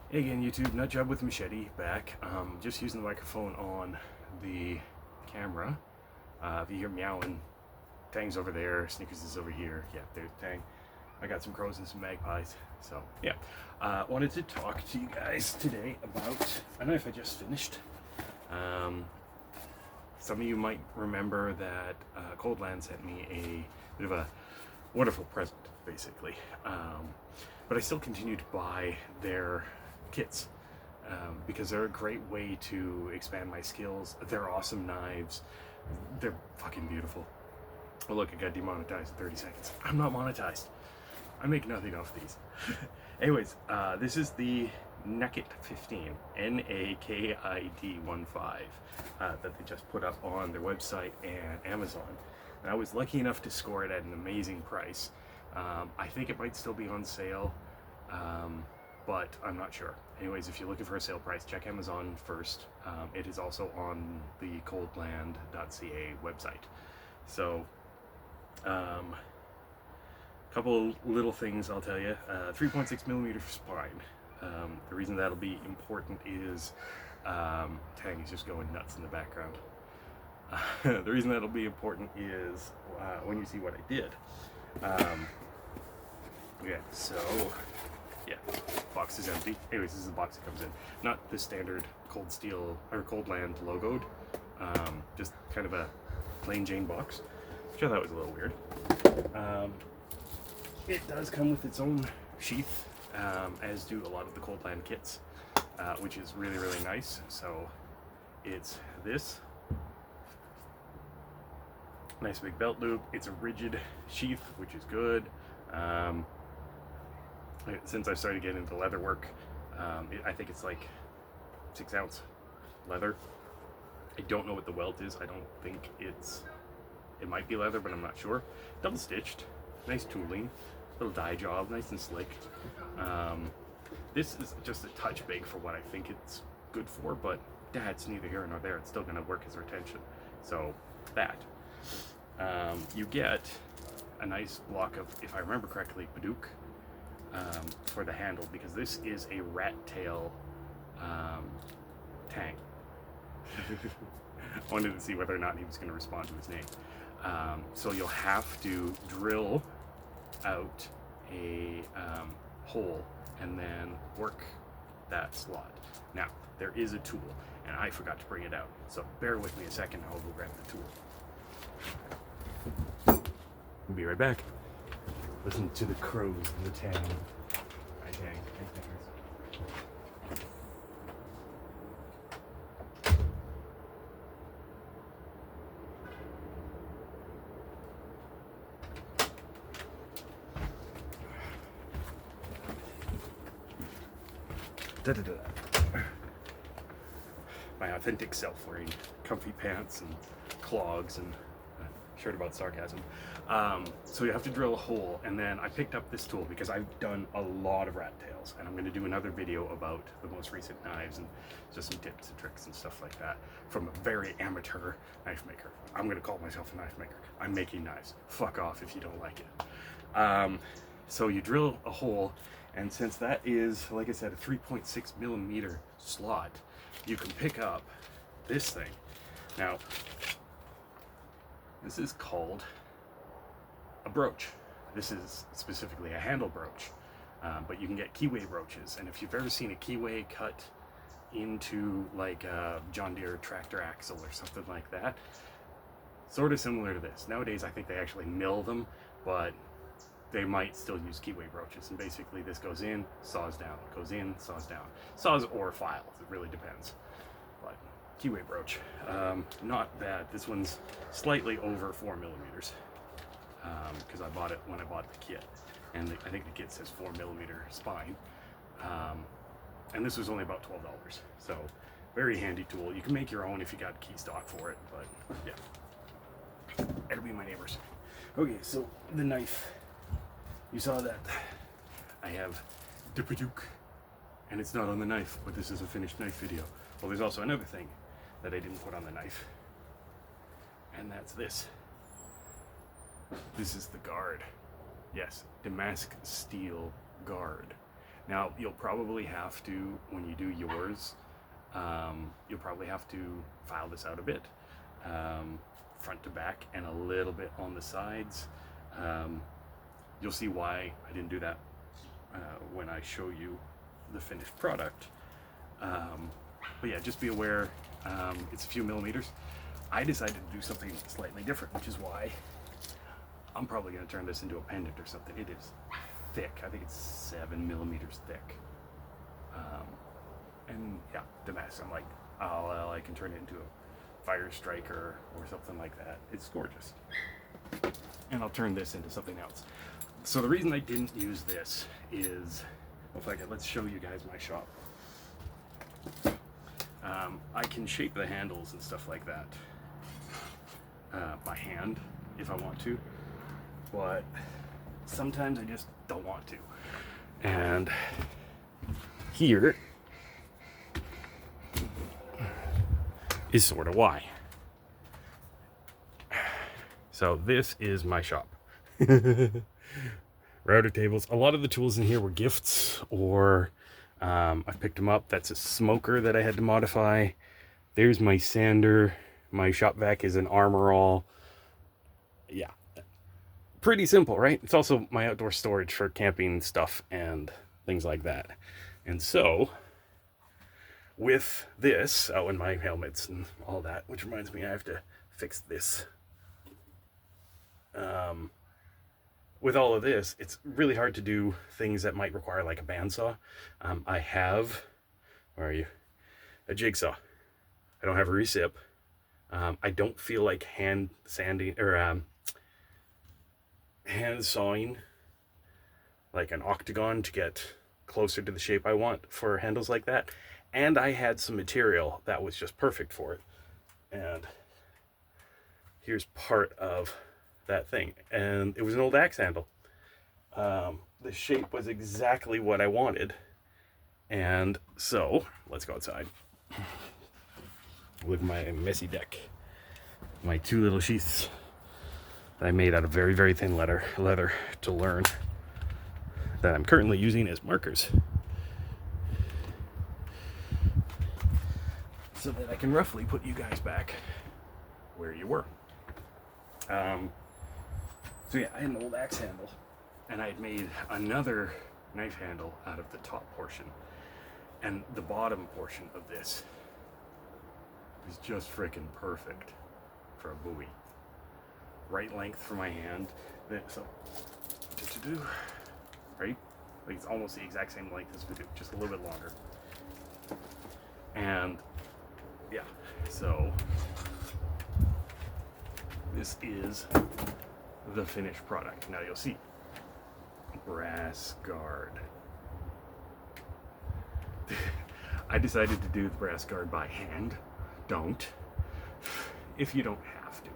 Hey again, YouTube, Nutjob with Machete back. Just using the microphone on the camera. If you hear meowing, Tang's over there, Snickers is over here. Yeah, there's Tang. I got some crows and some magpies. So yeah, wanted to talk to you guys today about a knife I just finished. Some of you might remember that ColdLand sent me a bit of a wonderful present, basically. But I still continue to buy their kits because they're a great way to expand my skills. They're awesome knives. They're fucking beautiful. Oh look, I got demonetized in 30 seconds. I'm not monetized. I make nothing off these. Anyways, this is the NIKIT15, NAKID15, that they just put up on their website and Amazon. And I was lucky enough to score it at an amazing price. I think it might still be on sale, but I'm not sure. Anyways, if you're looking for a sale price, check Amazon first. It is also on the coldland.ca website. So, couple little things I'll tell you. 3.6 millimeter spine. The reason that'll be important is Tang is just going nuts in the background. The reason that'll be important is when you see what I did. Yeah, so yeah, box is empty. Anyways, this is the box that comes in. Not the standard Cold Steel or ColdLand logoed. Just kind of a plain Jane box, which I thought was a little weird. It does come with its own sheath, as do a lot of the ColdLand kits, which is really, really nice. So it's this nice big belt loop. It's a rigid sheath, which is good. Since I started getting into leather work, I think it's like 6 ounce leather. I don't know what the welt is. I don't think it might be leather, but I'm not sure. Double stitched, nice tooling, little dye job, nice and slick. This is just a touch big for what I think it's good for, but that's neither here nor there. It's still gonna work as retention. So that. You get a nice block of, if I remember correctly, Badook for the handle, because this is a rat tail Tang. I wanted to see whether or not he was going to respond to his name. So you'll have to drill out a hole and then work that slot. Now, there is a tool, and I forgot to bring it out. So bear with me a second, I'll go grab the tool. We'll be right back. Listen to the crows and the Tang. Hi, Tang. My authentic self wearing comfy pants and clogs and a shirt about sarcasm. So you have to drill a hole, and then I picked up this tool because I've done a lot of rat tails, and I'm going to do another video about the most recent knives and just some tips and tricks and stuff like that from a very amateur knife maker. I'm going to call myself a knife maker. I'm making knives. Fuck off if you don't like it. So you drill a hole, and since that is, like I said, a 3.6 millimeter slot, you can pick up this thing. Now, this is called a broach. This is specifically a handle broach, but you can get keyway broaches. And if you've ever seen a keyway cut into like a John Deere tractor axle or something like that, sort of similar to this. Nowadays, I think they actually mill them, but they might still use keyway broaches. And basically this goes in, saws down, goes in, saws down. Saws or files, it really depends. But keyway broach, not bad. This one's slightly over 4 millimeters because I bought it when I bought the kit. And I think the kit says 4 millimeter spine. And this was only about $12. So very handy tool. You can make your own if you got key stock for it, but yeah. It'll be my neighbor's. Okay, so the knife. You saw that I have the Badook, and it's not on the knife, but this is a finished knife video. Well, there's also another thing that I didn't put on the knife, and that's this. This is the guard. Yes, Damask steel guard. Now, you'll probably have to, when you do yours, you'll probably have to file this out a bit, front to back and a little bit on the sides. You'll see why I didn't do that when I show you the finished product. But yeah, just be aware, it's a few millimeters. I decided to do something slightly different, which is why I'm probably going to turn this into a pendant or something. It is thick. I think it's 7 millimeters thick. And yeah, the mess. I'm like, oh, well, I can turn it into a fire striker or something like that. It's gorgeous. And I'll turn this into something else. So the reason I didn't use this is, let's show you guys my shop. I can shape the handles and stuff like that by hand if I want to, but sometimes I just don't want to. And here is sort of why. So this is my shop. Router tables. A lot of the tools in here were gifts, or I've picked them up. That's a smoker that I had to modify. There's my sander. My shop vac is an Armor All. Yeah, pretty simple, right? It's also my outdoor storage for camping stuff and things like that. And so with this, oh, and my helmets and all that, which reminds me I have to fix this. With all of this, it's really hard to do things that might require like a bandsaw. I have, where are you? A jigsaw. I don't have a recip. I don't feel like hand sanding or hand sawing like an octagon to get closer to the shape I want for handles like that. And I had some material that was just perfect for it. And here's part of that thing, and it was an old axe handle. The shape was exactly what I wanted, and so let's go outside with my messy deck, my 2 little sheaths that I made out of very, very thin leather to learn, that I'm currently using as markers so that I can roughly put you guys back where you were. So yeah, I had an old axe handle, and I had made another knife handle out of the top portion, and the bottom portion of this is just freaking perfect for a buoy. Right length for my hand, so right, like it's almost the exact same length as Voodoo, just a little bit longer. And yeah, so this is the finished product. Now you'll see brass guard. I decided to do the brass guard by hand. Don't, if you don't have to.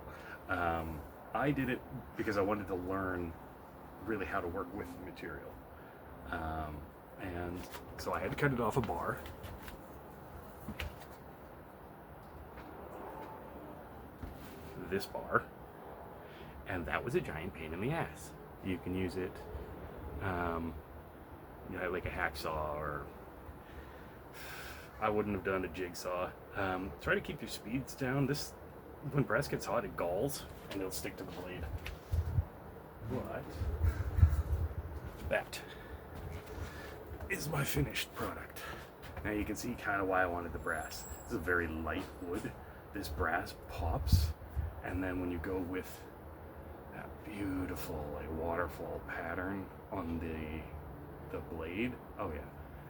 I did it because I wanted to learn really how to work with the material. And so I had to cut it off a bar. This bar. And that was a giant pain in the ass. You can use it, like a hacksaw, or I wouldn't have done a jigsaw. Try to keep your speeds down. This, when brass gets hot, it galls and it'll stick to the blade. But that is my finished product. Now you can see kind of why I wanted the brass. This is a very light wood. This brass pops, and then when you go with that beautiful like waterfall pattern on the blade, oh yeah.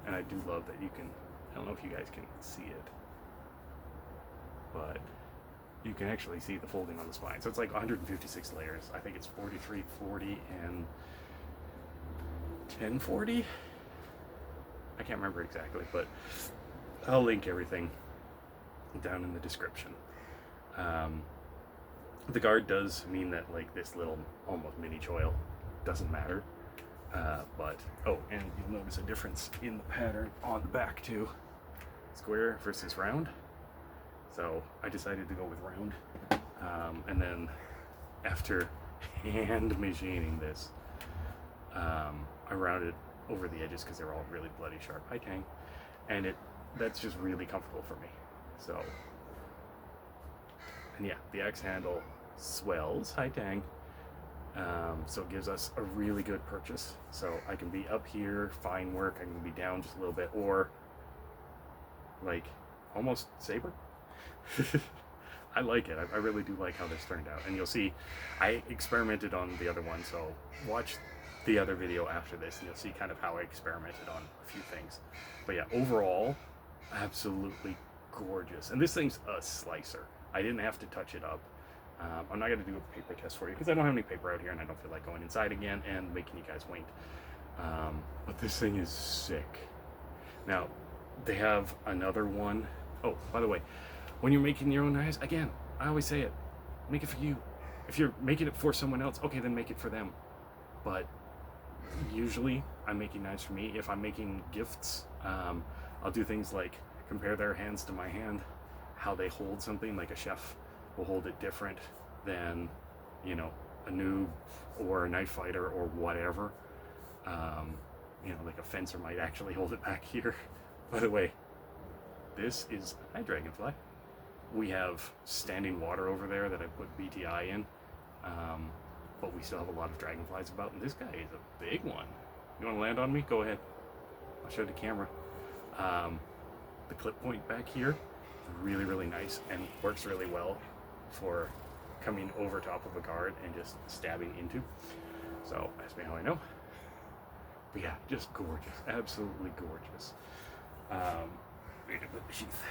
And I do love that you can, I don't know if you guys can see it, but you can actually see the folding on the spine. So it's like 156 layers. I think it's 43, 40, and 1040. I can't remember exactly, but I'll link everything down in the description. The guard does mean that like this little almost mini choil doesn't matter, but oh, and you'll notice a difference in the pattern on the back too, square versus round. So I decided to go with round, and then after hand machining this, I rounded over the edges because they're all really bloody sharp. Hi Tang. And that's just really comfortable for me. So, and yeah, the X handle swells. Hi Tang. So it gives us a really good purchase. So I can be up here, fine work. I can be down just a little bit, or like almost saber. I like it. I really do like how this turned out. And you'll see, I experimented on the other one. So watch the other video after this, and you'll see kind of how I experimented on a few things. But yeah, overall, absolutely gorgeous. And this thing's a slicer. I didn't have to touch it up. I'm not going to do a paper test for you because I don't have any paper out here, and I don't feel like going inside again and making you guys wait. But this thing is sick. Now, they have another one. Oh, by the way, when you're making your own knives, again, I always say it, make it for you. If you're making it for someone else, okay, then make it for them. But usually, I'm making knives for me. If I'm making gifts, I'll do things like compare their hands to my hand, how they hold something. Like a chef will hold it different than, you know, a noob or a knife fighter or whatever. You know, like a fencer might actually hold it back here. By the way, this is, hi Dragonfly. We have standing water over there that I put BTI in, but we still have a lot of dragonflies about, and this guy is a big one. You want to land on me? Go ahead. I'll show the camera. The clip point back here, really, really nice, and works really well for coming over top of a guard and just stabbing into. So ask me how I know. But yeah, just gorgeous, absolutely gorgeous. Sheath.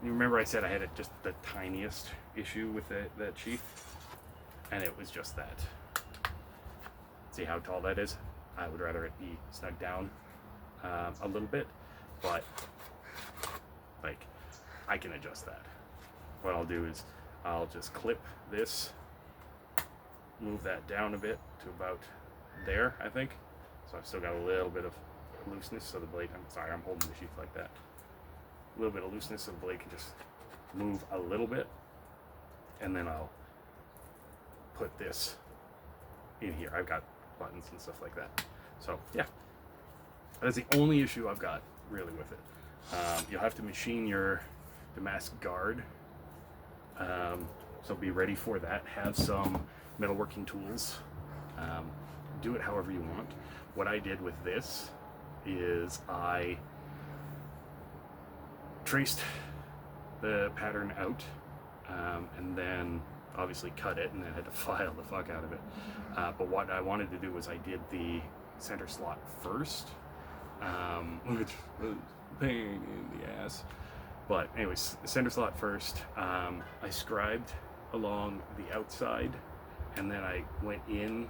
You remember I said I had just the tiniest issue with that sheath, and it was just that. See how tall that is? I would rather it be snug down a little bit, but like I can adjust that. What I'll do is I'll just clip this, move that down a bit to about there, I think. So I've still got a little bit of looseness, so the blade, I'm sorry, I'm holding the sheath like that. A little bit of looseness so the blade can just move a little bit, and then I'll put this in here. I've got buttons and stuff like that. So yeah, that's the only issue I've got really with it. You'll have to machine your Damask guard, so be ready for that. Have some metalworking tools. Do it however you want. What I did with this is I traced the pattern out, and then obviously cut it, and then had to file the fuck out of it. But what I wanted to do was I did the center slot first, which was a pain in the ass. But anyways, the center slot first. I scribed along the outside, and then I went in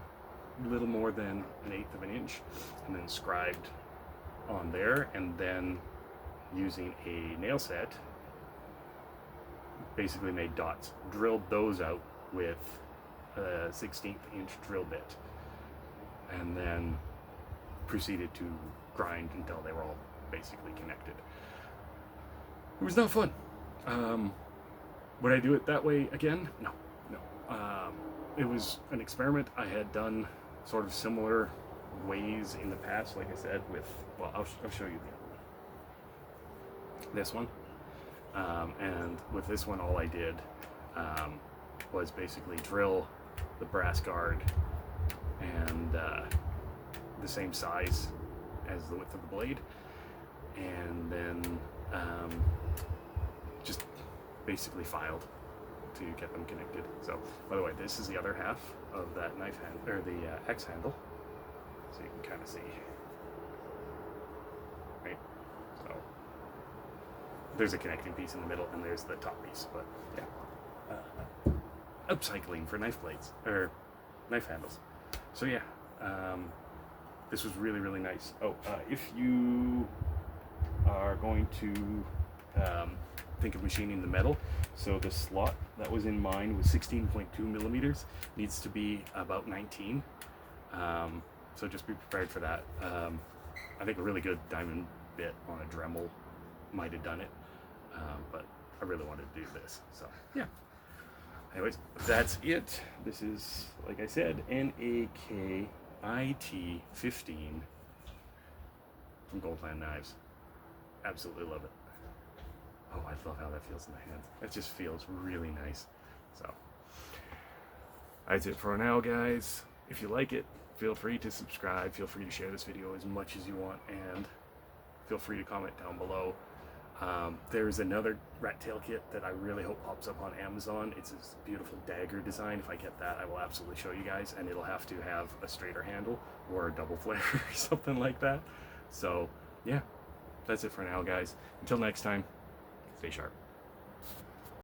a little more than 1/8 of an inch, and then scribed on there, and then using a nail set basically made dots, drilled those out with a 1/16 inch drill bit, and then proceeded to grind until they were all basically connected. It was not fun. Would I do it that way again? No. It was an experiment. I had done sort of similar ways in the past, like I said, with, well, I'll show you this one. And with this one, all I did was basically drill the brass guard and the same size as the width of the blade, and then just basically filed to get them connected. So, by the way, this is the other half of that knife hand, or the X handle, so you can kind of see, right? So there's a connecting piece in the middle, and there's the top piece. But yeah, upcycling for knife blades or knife handles. So yeah, this was really, really nice. Oh, if you are going to think of machining the metal, so the slot that was in mine was 16.2 millimeters, needs to be about 19. So just be prepared for that. I think a really good diamond bit on a Dremel might have done it, but I really wanted to do this. So yeah. Anyways, that's it. This is, like I said, NIKIT15. from ColdLand Knives. Absolutely love it. Oh, I love how that feels in the hands. It just feels really nice. So, that's it for now, guys. If you like it, feel free to subscribe. Feel free to share this video as much as you want, and feel free to comment down below. There's another rat tail kit that I really hope pops up on Amazon. It's this beautiful dagger design. If I get that, I will absolutely show you guys, and it'll have to have a straighter handle or a double flare or something like that. So yeah, that's it for now, guys. Until next time, stay sharp.